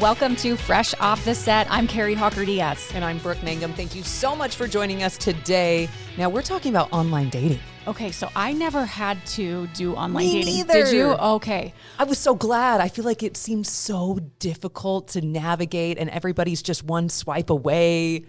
Welcome to Fresh Off the Set. I'm Carrie Hawker-Diaz. And I'm Brooke Mangum. Thank you so much for joining us today. Now, we're talking about online dating. Okay, so I never had to do online Me dating. neither. Did you? Okay. I was so glad. I feel like it seems so difficult to navigate and everybody's just one swipe away.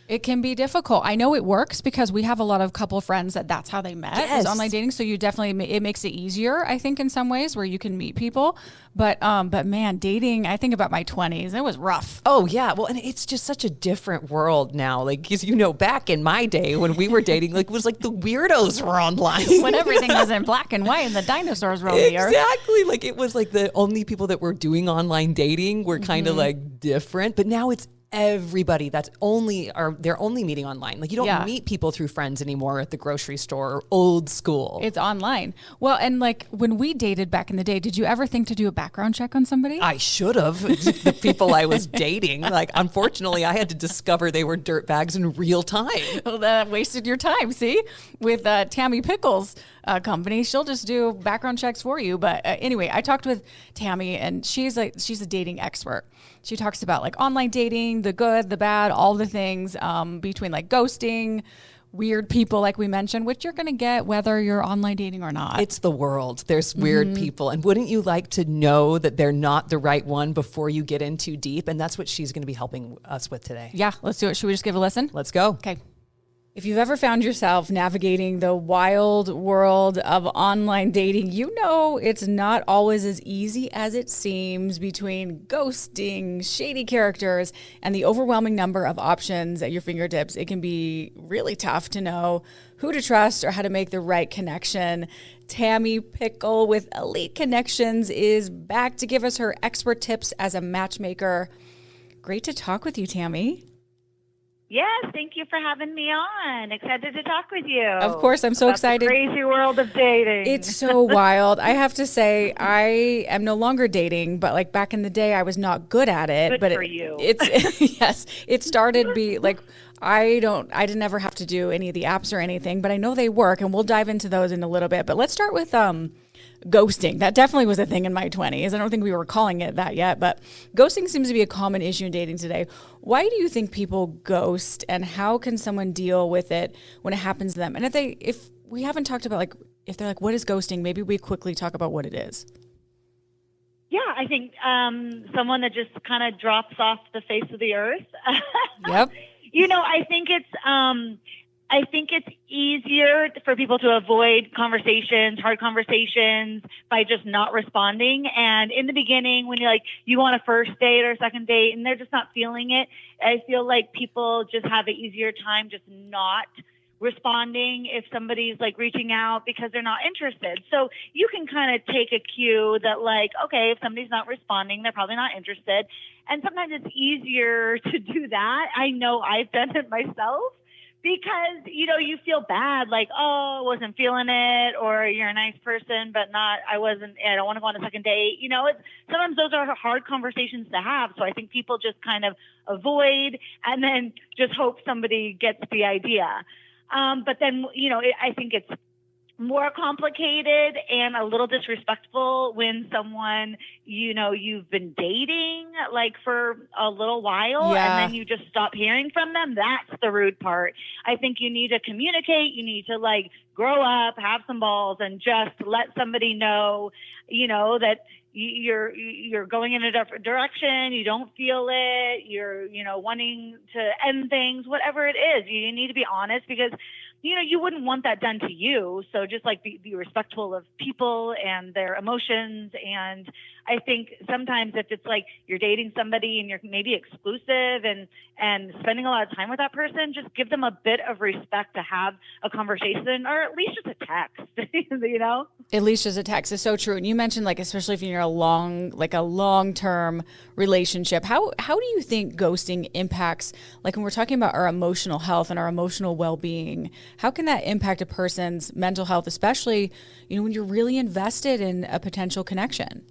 It can be difficult. I know it works because we have a lot of couple friends that's how they met, is online dating. So you definitely, it makes it easier, I think, in some ways where you can meet people. But man, dating, I think about my 20s, it was rough. Oh, yeah. Well, and it's just such a different world now. Like, because, back in my day when we were dating, like, it was like the weirdos were online. When everything was in black and white and the dinosaurs roamed the earth. Exactly. Like, it was like the only people that were doing online dating were kind of like different. But now it's everybody they're only meeting online. Like, you don't meet people through friends anymore at the grocery store or old school. It's online. Well, and like when we dated back in the day, did you ever think to do a background check on somebody? I should have. The people I was dating, like, unfortunately, I had to discover they were dirtbags in real time. Well, that wasted your time. See, with Tammi Pickle's company, she'll just do background checks for you. But anyway, I talked with Tammi, and she's a dating expert. She talks about like online dating, the good, the bad, all the things between like ghosting, weird people like we mentioned, which you're going to get whether you're online dating or not. It's the world. There's weird people. And wouldn't you like to know that they're not the right one before you get in too deep? And that's what she's going to be helping us with today. Yeah, let's do it. Should we just give a listen? Let's go. Okay. If you've ever found yourself navigating the wild world of online dating, you know it's not always as easy as it seems between ghosting, shady characters, and the overwhelming number of options at your fingertips. It can be really tough to know who to trust or how to make the right connection. Tammi Pickle with Elite Connections is back to give us her expert tips as a matchmaker. Great to talk with you, Tammi. Yes, thank you for having me on. Excited to talk with you. Of course, I'm so excited. The crazy world of dating. It's so wild. I have to say, I am no longer dating, but like back in the day, I was not good at it. Good but for you. Yes, it started like I didn't ever have to do any of the apps or anything, but I know they work, and we'll dive into those in a little bit. But let's start with ghosting. That definitely was a thing in my 20s. I don't think we were calling it that yet, but ghosting seems to be a common issue in dating today. Why do you think people ghost, and how can someone deal with it when it happens to them? And if we haven't talked about, like, if they're like, what is ghosting? Maybe we quickly talk about what it is. Yeah, I think someone that just kind of drops off the face of the earth. Yep. I think it's easier for people to avoid hard conversations by just not responding. And in the beginning, when you want a first date or a second date and they're just not feeling it, I feel like people just have an easier time just not responding if somebody's like reaching out because they're not interested. So you can kind of take a cue that, like, okay, if somebody's not responding, they're probably not interested. And sometimes it's easier to do that. I know I've done it myself. Because, you feel bad, like, oh, I wasn't feeling it, or you're a nice person, but I don't want to go on a second date. Sometimes those are hard conversations to have. So I think people just kind of avoid and then just hope somebody gets the idea. But then, I think it's more complicated and a little disrespectful when someone, you've been dating like for a little while and then you just stop hearing from them. That's the rude part. I think you need to communicate. You need to like grow up, have some balls, and just let somebody know, that you're going in a different direction. You don't feel it. You're, wanting to end things, whatever it is. You need to be honest because you wouldn't want that done to you. So just like be respectful of people and their emotions. And I think sometimes if it's like you're dating somebody and you're maybe exclusive and spending a lot of time with that person, just give them a bit of respect to have a conversation or at least just a text, At least just a text is so true. And you mentioned, like, especially if you're a long-term relationship, how do you think ghosting impacts, like when we're talking about our emotional health and our emotional well-being, how can that impact a person's mental health, especially, when you're really invested in a potential connection?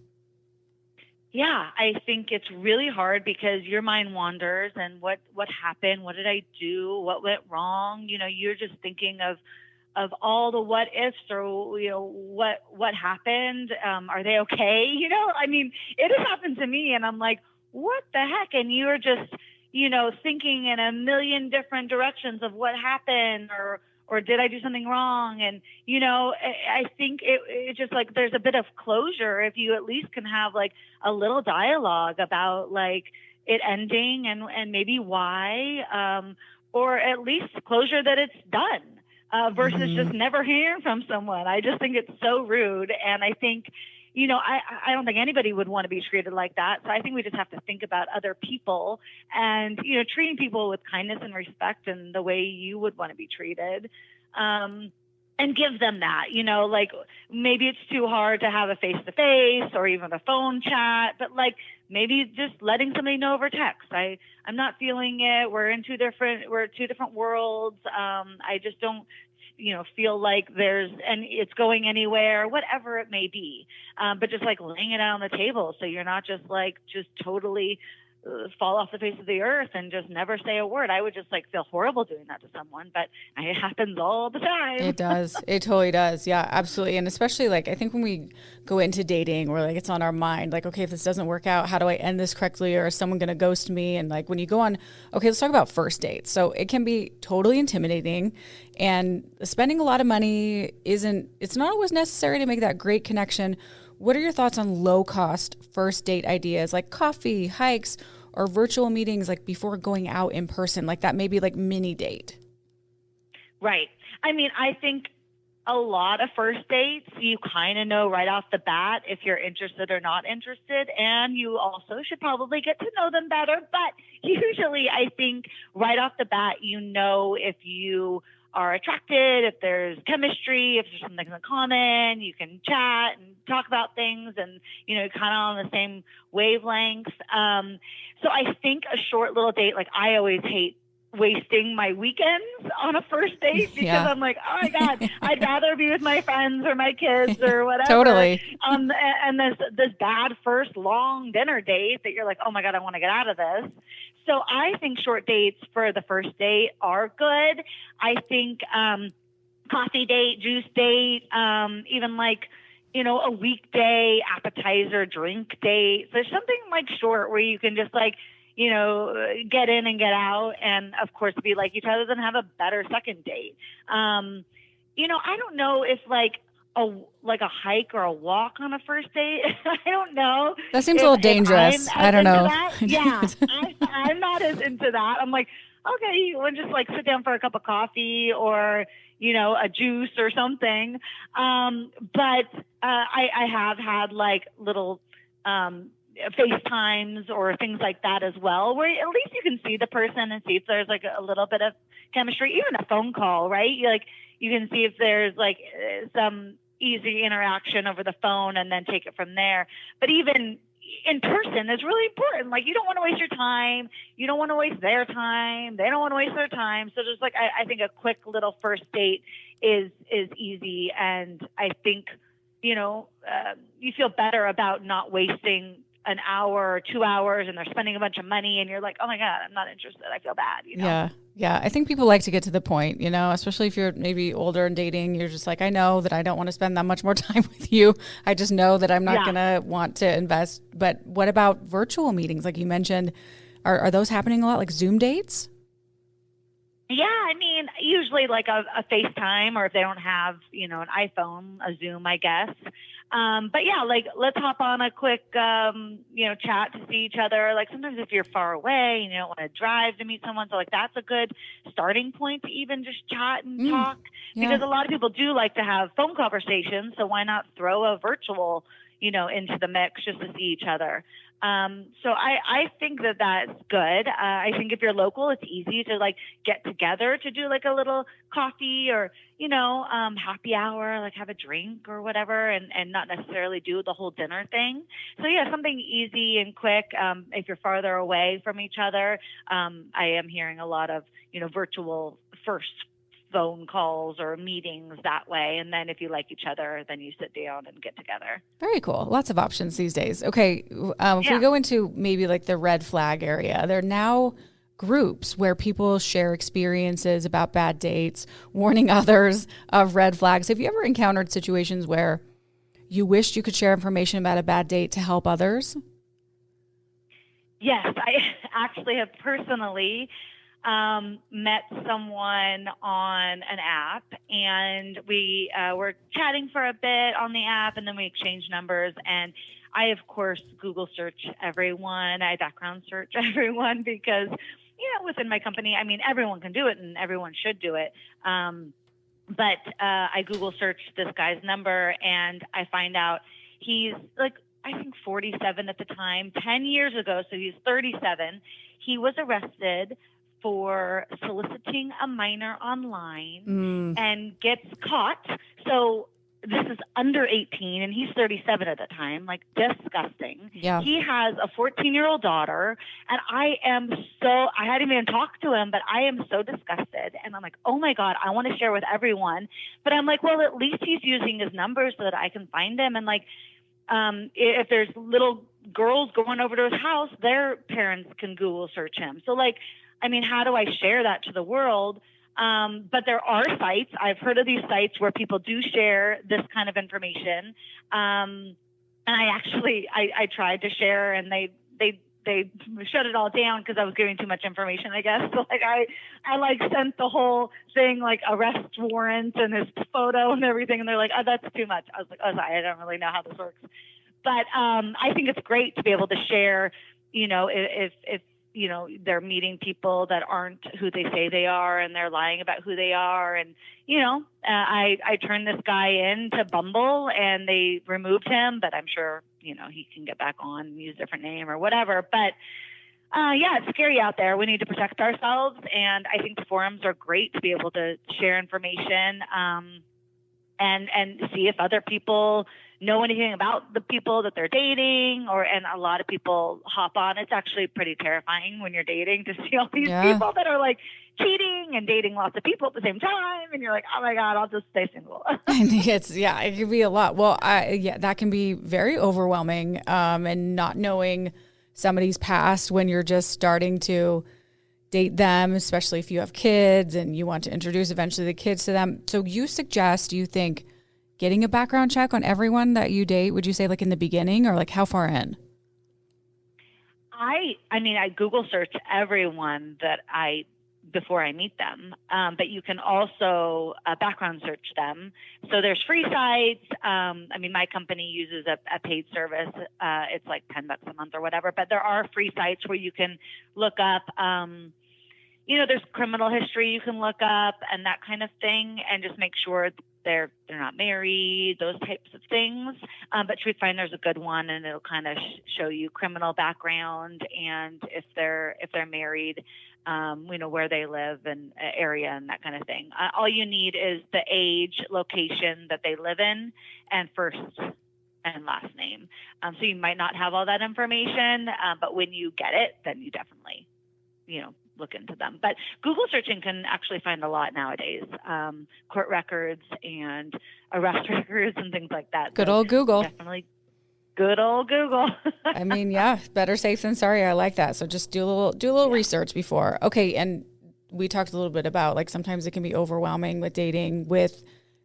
Yeah, I think it's really hard because your mind wanders and what happened? What did I do? What went wrong? You're just thinking of all the what ifs or, what happened? Are they okay? I mean, it has happened to me and I'm like, what the heck? And you're just, thinking in a million different directions of what happened or did I do something wrong? And, I think it just like there's a bit of closure if you at least can have like a little dialogue about like it ending and maybe why, or at least closure that it's done versus just never hearing from someone. I just think it's so rude. And I think, I don't think anybody would want to be treated like that. So I think we just have to think about other people and, treating people with kindness and respect and the way you would want to be treated. And give them that, like maybe it's too hard to have a face-to-face or even a phone chat, but like maybe just letting somebody know over text. I'm not feeling it. We're two different worlds. I just don't, feel like it's going anywhere, whatever it may be. But just like laying it out on the table. So you're not just totally fall off the face of the earth and just never say a word. I would just feel horrible doing that to someone, but it happens all the time. It does. It totally does. Yeah, absolutely. And especially I think when we go into dating, we're it's on our mind, okay, if this doesn't work out, how do I end this correctly? Or is someone going to ghost me? And when you go on, okay, let's talk about first dates. So it can be totally intimidating, and spending a lot of money it's not always necessary to make that great connection. What are your thoughts on low-cost first date ideas like coffee, hikes, or virtual meetings before going out in person, that maybe mini date? Right. I mean, I think a lot of first dates, you kind of know right off the bat if you're interested or not interested, and you also should probably get to know them better. But usually I think right off the bat, if you are attracted, if there's chemistry, if there's something in common, you can chat and talk about things and, kind of on the same wavelength. So I think a short little date, I always hate wasting my weekends on a first date because I'm like, oh my God, I'd rather be with my friends or my kids or whatever. Totally. And this bad first long dinner date that you're like, oh my God, I want to get out of this. So I think short dates for the first date are good. I think coffee date, juice date, even a weekday appetizer drink date. So there's something short where you can just get in and get out and of course be like each other, then have a better second date. I don't know if a hike or a walk on a first date. I don't know. That seems a little dangerous. I don't know. Yeah, I'm not as into that. I'm like, okay, you want to just sit down for a cup of coffee or, a juice or something. But I have had little FaceTimes or things like that as well, where at least you can see the person and see if there's a little bit of chemistry, even a phone call, right? You can see if there's some easy interaction over the phone and then take it from there. But even in person is really important. You don't want to waste your time. You don't want to waste their time. They don't want to waste their time. So just I think a quick little first date is easy. And I think, you feel better about not wasting an hour or 2 hours and they're spending a bunch of money and you're like, oh my God, I'm not interested. I feel bad. Yeah. I think people like to get to the point, especially if you're maybe older and dating, you're just I know that I don't want to spend that much more time with you. I just know that I'm not going to want to invest. But what about virtual meetings? Like you mentioned, are those happening a lot, like Zoom dates? Yeah, I mean, usually a FaceTime, or if they don't have, an iPhone, a Zoom, I guess. But yeah, let's hop on a quick, chat to see each other. Sometimes if you're far away and you don't want to drive to meet someone, so that's a good starting point to even just chat and talk. Yeah. Because a lot of people do like to have phone conversations, so why not throw a virtual, into the mix just to see each other. So I think that that's good. I think if you're local, it's easy to get together to do a little coffee or, happy hour, have a drink or whatever, and not necessarily do the whole dinner thing. So yeah, something easy and quick. If you're farther away from each other, I am hearing a lot of, virtual first phone calls or meetings that way. And then if you like each other, then you sit down and get together. Very cool. Lots of options these days. Okay. If we go into maybe the red flag area, there are now groups where people share experiences about bad dates, warning others of red flags. Have you ever encountered situations where you wished you could share information about a bad date to help others? Yes, I actually have personally met someone on an app, and we were chatting for a bit on the app, and then we exchanged numbers. And I, of course, Google search everyone. I background search everyone because, within my company, I mean, everyone can do it and everyone should do it. But I Google searched this guy's number, and I find out he's like, I think 47 at the time, 10 years ago. So he's 37. He was arrested for soliciting a minor online and gets caught. So this is under 18 and he's 37 at the time, like disgusting. Yeah. He has a 14-year-old daughter, and I hadn't even talked to him, but I am so disgusted. And I'm like, oh my God, I want to share with everyone. But I'm like, well, at least he's using his number so that I can find him. And like, if there's little girls going over to his house, their parents can Google search him. So like, I mean, how do I share that to the world? But there are sites. I've heard of these sites where people do share this kind of information. And I tried to share, and they shut it all down because I was giving too much information, I guess. So like I like sent the whole thing, like arrest warrant and his photo and everything. And they're like, oh, that's too much. I was like, oh, sorry, I don't really know how this works. But I think it's great to be able to share, if they're meeting people that aren't who they say they are, and they're lying about who they are. And, I turned this guy in to Bumble, and they removed him, but I'm sure, he can get back on and use a different name or whatever. But, it's scary out there. We need to protect ourselves. And I think forums are great to be able to share information, and see if other people know anything about the people that they're dating, and a lot of people hop on. It's actually pretty terrifying when you're dating to see all these people that are like cheating and dating lots of people at the same time. And you're like, oh my God, I'll just stay single. It can be a lot. Well, that can be very overwhelming. And not knowing somebody's past when you're just starting to date them, especially if you have kids and you want to introduce eventually the kids to them. So you think getting a background check on everyone that you date, would you say like in the beginning, or like how far in? I Google search everyone before I meet them. But you can also background search them. So there's free sites. My company uses a paid service. It's like $10 a month or whatever, but there are free sites where you can look up, there's criminal history you can look up and that kind of thing, and just make sure they're not married, those types of things. But TruthFinder's a good one, and it'll kind of show you criminal background, and if they're married, where they live and area and that kind of thing. All you need is the age, location that they live in, and first and last name. So you might not have all that information, but when you get it, then you definitely, look into them. But Google searching can actually find a lot nowadays, court records and arrest records and things like that. Good old Google. Definitely good old Google. Better safe than sorry. I like that. So just do a little research before. Okay. And we talked a little bit about like sometimes it can be overwhelming with dating with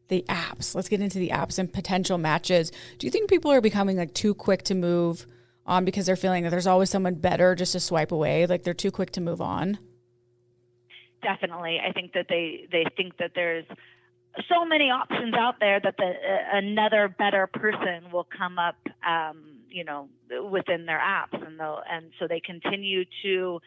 the apps. Let's get into the apps and potential matches. Do you think people are becoming like too quick to move on because they're feeling that there's always someone better just to swipe away? Like they're too quick to move on? Definitely. I think that they think that there's so many options out there that another better person will come up, within their apps, and so they continue to,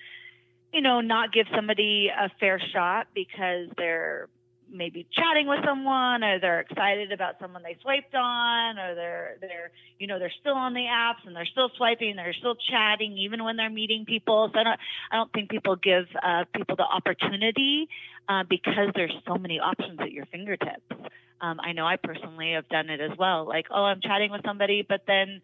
not give somebody a fair shot because they're maybe chatting with someone, or they're excited about someone they swiped on, or they're still on the apps and they're still swiping, they're still chatting even when they're meeting people. So I don't think people give people the opportunity because there's so many options at your fingertips. I know I personally have done it as well. Like, oh, I'm chatting with somebody, but then,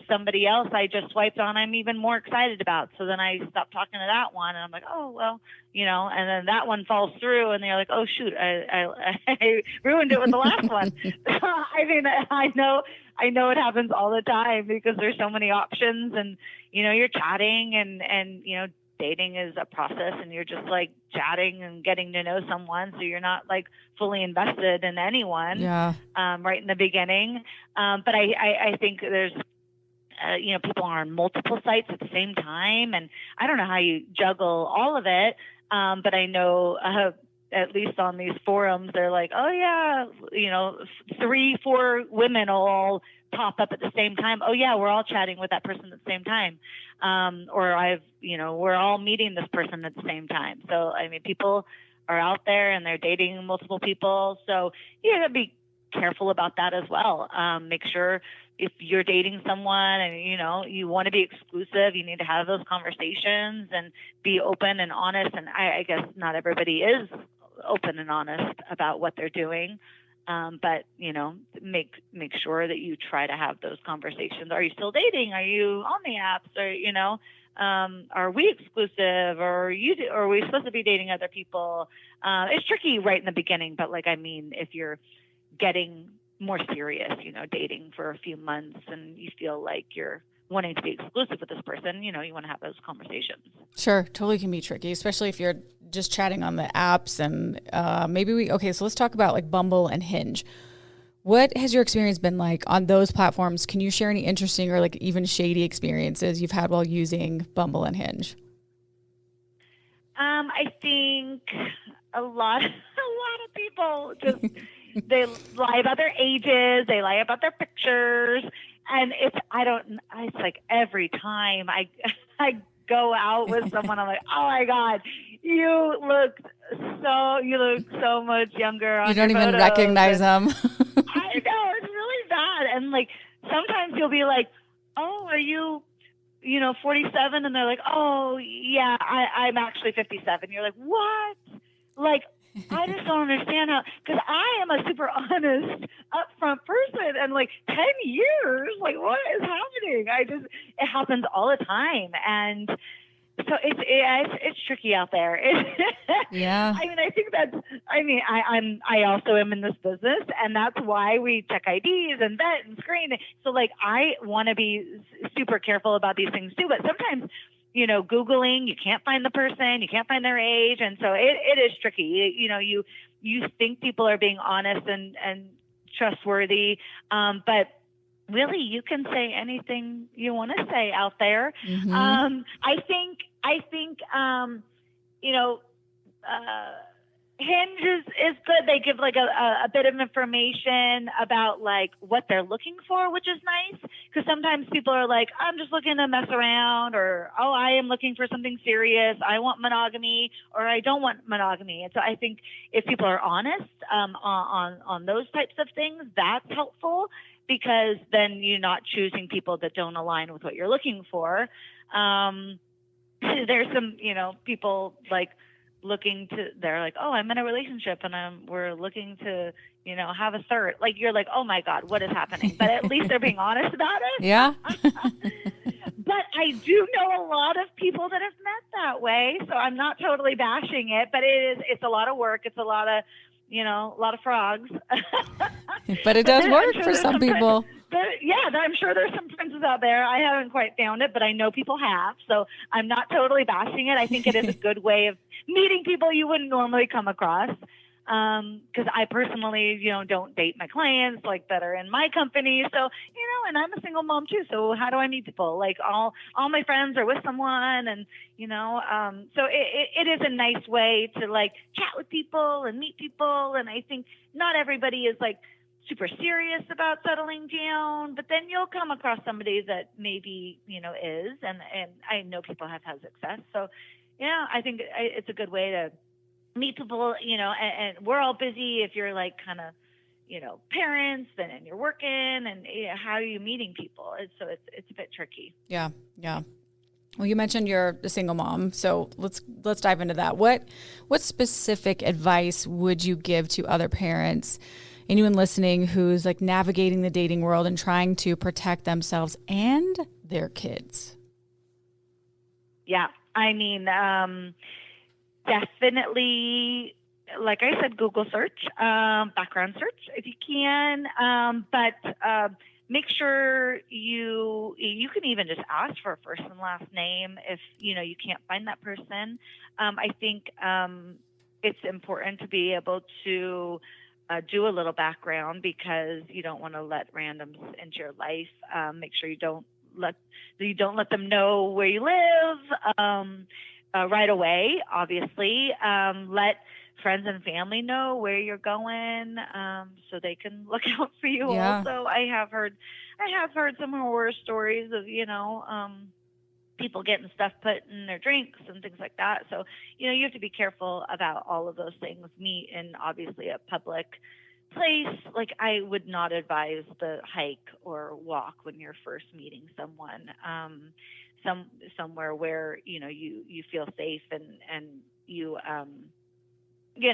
somebody else I just swiped on, I'm even more excited about. So then I stop talking to that one, and I'm like, oh, well, and then that one falls through, and they're like, oh, shoot, I ruined it with the last one. I know it happens all the time because there's so many options, and, you're chatting and dating is a process, and you're just like chatting and getting to know someone. So you're not like fully invested in anyone right in the beginning. But I think there's people are on multiple sites at the same time. And I don't know how you juggle all of it. But I know, at least on these forums, they're like, oh yeah, 3-4 women will all pop up at the same time. Oh yeah, we're all chatting with that person at the same time. Or we're all meeting this person at the same time. So, I mean, people are out there and they're dating multiple people. So you gotta be careful about that as well. Make sure if you're dating someone and, you want to be exclusive, you need to have those conversations and be open and honest. And I guess not everybody is open and honest about what they're doing. But, make sure that you try to have those conversations. Are you still dating? Are you on the apps? Or, are we exclusive? Or are we supposed to be dating other people? It's tricky right in the beginning, but if you're getting more serious, dating for a few months and you feel like you're wanting to be exclusive with this person, you want to have those conversations. Sure. Totally can be tricky, especially if you're just chatting on the apps and so let's talk about like Bumble and Hinge. What has your experience been like on those platforms? Can you share any interesting or like even shady experiences you've had while using Bumble and Hinge? I think a lot of people just they lie about their ages, they lie about their pictures, and it's like every time I go out with someone, I'm like, oh my God, you look so much younger on You don't your even photos. recognize them. I know, it's really bad. And like sometimes you'll be like, oh, are you 47? And they're like, oh yeah, I'm actually 57. You're like, what? Like, I just don't understand how, because I am a super honest, upfront person, and like 10 years, like what is happening? It happens all the time, and so it's tricky out there. Yeah. I also am in this business, and that's why we check IDs and vet and screen. So like, I want to be super careful about these things too, but sometimes, Googling, you can't find the person, you can't find their age. And so it is tricky. You think people are being honest and trustworthy. But really you can say anything you want to say out there. Mm-hmm. I think, Hinge is good. They give like a bit of information about like what they're looking for, which is nice, because sometimes people are like, I'm just looking to mess around, or, oh, I am looking for something serious. I want monogamy, or I don't want monogamy. And so I think if people are honest on those types of things, that's helpful, because then you're not choosing people that don't align with what you're looking for. There's some, people like, they're like, oh, I'm in a relationship and we're looking to, have a third. Like, you're like, oh my God, what is happening? But at least they're being honest about it. Yeah. But I do know a lot of people that have met that way. So I'm not totally bashing it, but it's a lot of work. It's a lot of, a lot of frogs. But it does work for some people. I'm sure there's some princes out there. I haven't quite found it, but I know people have. So I'm not totally bashing it. I think it is a good way of meeting people you wouldn't normally come across. Because I personally, don't date my clients like that are in my company. So, and I'm a single mom too. So how do I meet people? Like all my friends are with someone, and, so it is a nice way to like chat with people and meet people. And I think not everybody is like super serious about settling down, but then you'll come across somebody that maybe, is, and I know people have had success. So, yeah, I think it's a good way to meet people, and we're all busy. If you're like kind of, parents, then and you're working, and how are you meeting people? It's a bit tricky. Yeah. Yeah. Well, you mentioned you're a single mom, so let's dive into that. What specific advice would you give to other parents, anyone listening who's like navigating the dating world and trying to protect themselves and their kids? Yeah. I mean, definitely, like I said, Google search, background search if you can, but make sure you can even just ask for a first and last name if, you can't find that person. I think it's important to be able to do a little background, because you don't want to let randoms into your life. Make sure you don't don't let them know where you live right away. Obviously, let friends and family know where you're going, so they can look out for you. Yeah. Also, I have heard some horror stories of people getting stuff put in their drinks and things like that. So you have to be careful about all of those things. Meet in obviously a public place. Like, I would not advise the hike or walk when you're first meeting someone. Somewhere where you feel safe and you you're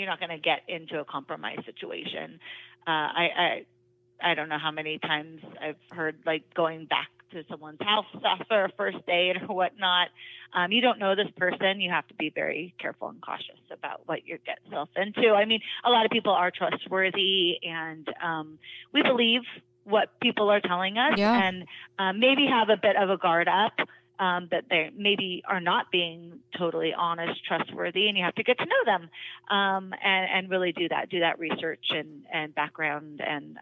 not going to get into a compromised situation. I don't know how many times I've heard, like, going back to someone's house after a first date or whatnot. You don't know this person. You have to be very careful and cautious about what you get yourself into. I mean, a lot of people are trustworthy, and we believe what people are telling us, and maybe have a bit of a guard up. That they maybe are not being totally honest, trustworthy, and you have to get to know them, and really do that research and background and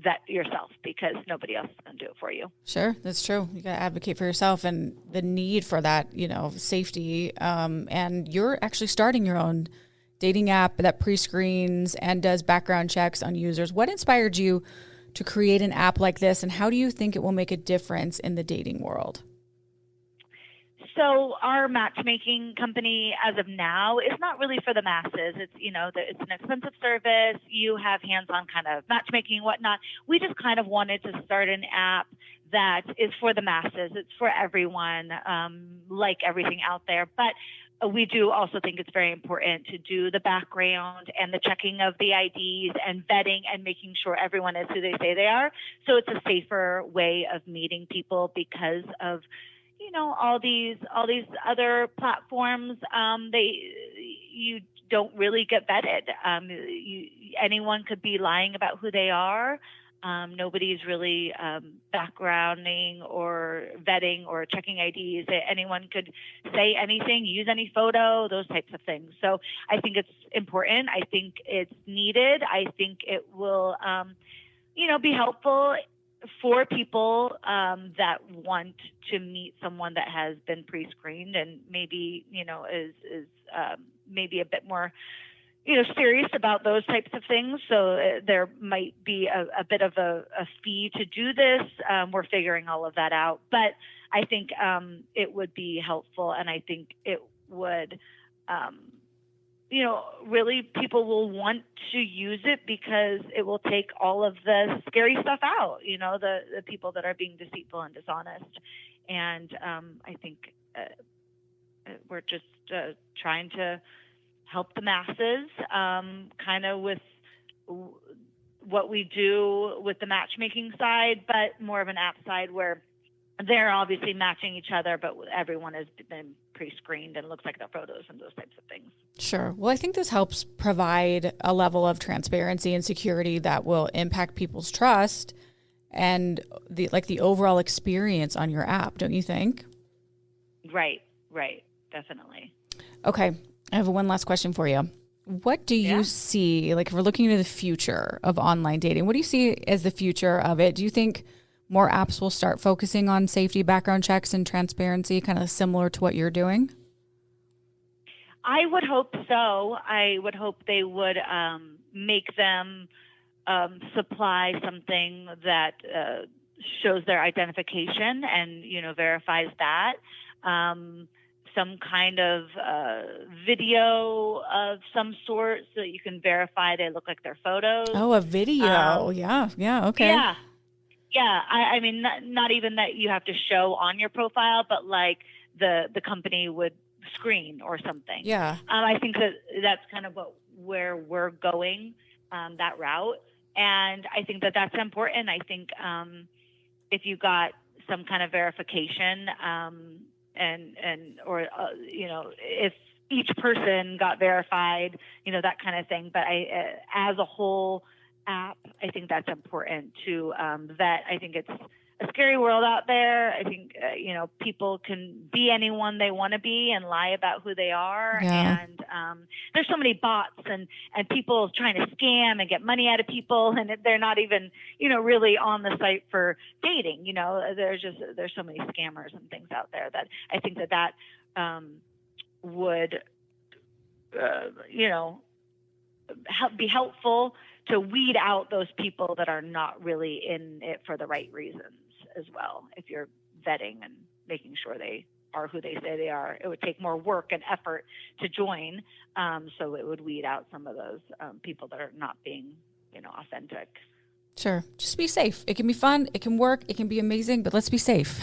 vet yourself, because nobody else is going to do it for you. Sure, that's true. You got to advocate for yourself and the need for that, safety. And you're actually starting your own dating app that pre-screens and does background checks on users. What inspired you to create an app like this, and how do you think it will make a difference in the dating world? So our matchmaking company, as of now, is not really for the masses. It's, it's an expensive service. You have hands-on kind of matchmaking and whatnot. We just kind of wanted to start an app that is for the masses. It's for everyone, like everything out there. But we do also think it's very important to do the background and the checking of the IDs and vetting and making sure everyone is who they say they are. So it's a safer way of meeting people, because of all these other platforms, you don't really get vetted. Anyone could be lying about who they are. Nobody's really backgrounding or vetting or checking IDs. Anyone could say anything, use any photo, those types of things. So I think it's important. I think it's needed. I think it will, be helpful for people that want to meet someone that has been pre-screened and maybe, is maybe a bit more, serious about those types of things. So there might be a bit of a fee to do this. We're figuring all of that out. But I think it would be helpful, and I think it would really people will want to use it, because it will take all of the scary stuff out, the people that are being deceitful and dishonest. And I think we're just trying to help the masses, kind of with what we do with the matchmaking side, but more of an app side where they're obviously matching each other, but everyone has been pre-screened and looks like their photos and those types of things. Sure. Well, I think this helps provide a level of transparency and security that will impact people's trust and the overall experience on your app, don't you think? Right. Definitely. Okay. I have one last question for you. What do you see, like, if we're looking into the future of online dating, what do you see as the future of it? Do you think more apps will start focusing on safety, background checks, and transparency, kind of similar to what you're doing? I would hope so. I would hope they would make them supply something that shows their identification and, verifies that. Some kind of video of some sort so that you can verify they look like their photos. Oh, a video. Yeah. Okay. Yeah. I mean, not even that you have to show on your profile, but like the company would screen or something. Yeah. I think that's kind of where we're going, that route. And I think that's important. I think if you got some kind of verification, if each person got verified, that kind of thing. But as a whole app, I think that's important to vet. I think it's scary world out there. I think, people can be anyone they want to be and lie about who they are. Yeah. And there's so many bots and people trying to scam and get money out of people, and they're not even, really on the site for dating. There's so many scammers and things out there that I think that would, be helpful to weed out those people that are not really in it for the right reasons as well. If you're vetting and making sure they are who they say they are, it would take more work and effort to join. So it would weed out some of those people that are not being, authentic. Sure. Just be safe. It can be fun. It can work. It can be amazing, but let's be safe.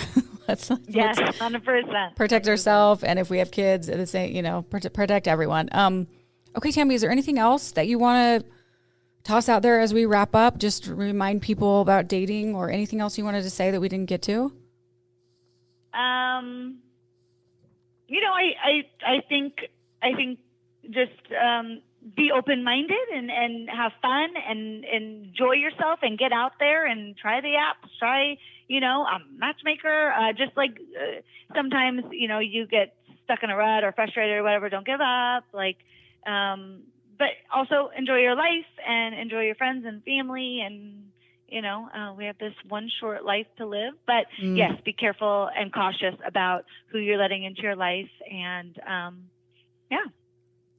let's 100%. Protect ourselves. And if we have kids, the same, protect everyone. Okay, Tammi, is there anything else that you want to toss out there as we wrap up? Just remind people about dating or anything else you wanted to say that we didn't get to? I think just be open-minded and have fun and enjoy yourself and get out there and try the apps. Try, Matchmaker. Just like sometimes, you get stuck in a rut or frustrated or whatever. Don't give up. But also enjoy your life and enjoy your friends and family. And, we have this one short life to live. But yes, be careful and cautious about who you're letting into your life. And, yeah.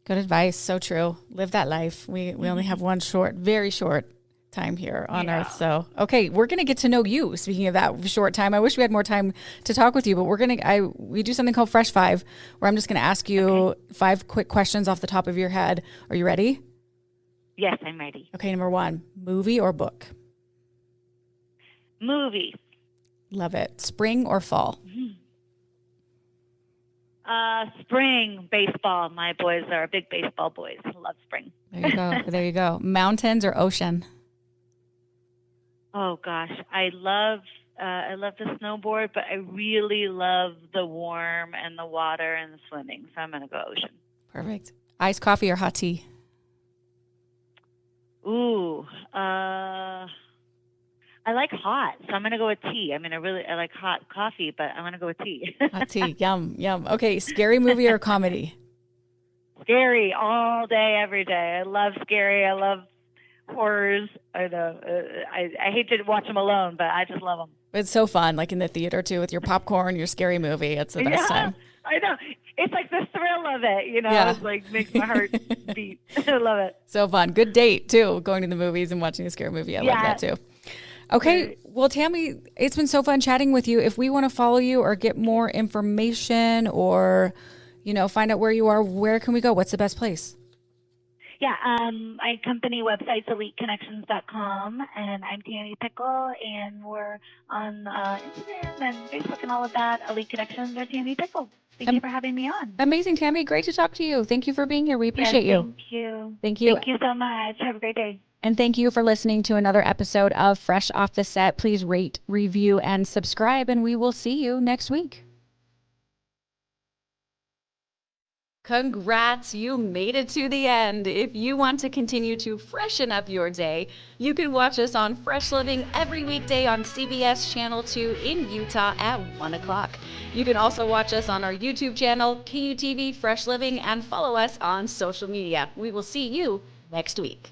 Good advice. So true. Live that life. We only have one very short time here on Earth. So, okay, we're going to get to know you. Speaking of that short time, I wish we had more time to talk with you, but we do something called Fresh Five, where I'm just going to ask you 5 quick questions off the top of your head. Are you ready? Yes, I'm ready. Okay. Number 1, movie or book? Movie. Love it. Spring or fall? Spring. Baseball. My boys are big baseball boys. Love spring. There you go. Mountains or ocean? Oh gosh, I love the snowboard, but I really love the warm and the water and the swimming. So I'm gonna go ocean. Perfect. Iced coffee or hot tea? Ooh, I like hot, so I'm gonna go with tea. I like hot coffee, but I'm gonna go with tea. Hot tea, yum, yum. Okay, scary movie or comedy? Scary all day, every day. I love scary. I love horrors. I know. I hate to watch them alone, but I just love them. It's so fun, like in the theater too, with your popcorn, your scary movie. It's the best time. I know. It's like the thrill of it, Yeah. It's like makes my heart beat. I love it. So fun. Good date too, going to the movies and watching a scary movie. I love that too. Okay. Well, Tammi, it's been so fun chatting with you. If we want to follow you or get more information or, find out where you are, where can we go? What's the best place? Yeah, my company website's eliteconnections.com, and I'm Tammi Pickle, and we're on Instagram and Facebook and all of that, Elite Connections or Tammi Pickle. Thank you for having me on. Amazing, Tammi. Great to talk to you. Thank you for being here. We appreciate you. Thank you. Thank you. Thank you so much. Have a great day. And thank you for listening to another episode of Fresh Off the Set. Please rate, review, and subscribe, and we will see you next week. Congrats, you made it to the end. If you want to continue to freshen up your day, you can watch us on Fresh Living every weekday on CBS Channel 2 in Utah at 1 o'clock. You can also watch us on our YouTube channel, KUTV Fresh Living, and follow us on social media. We will see you next week.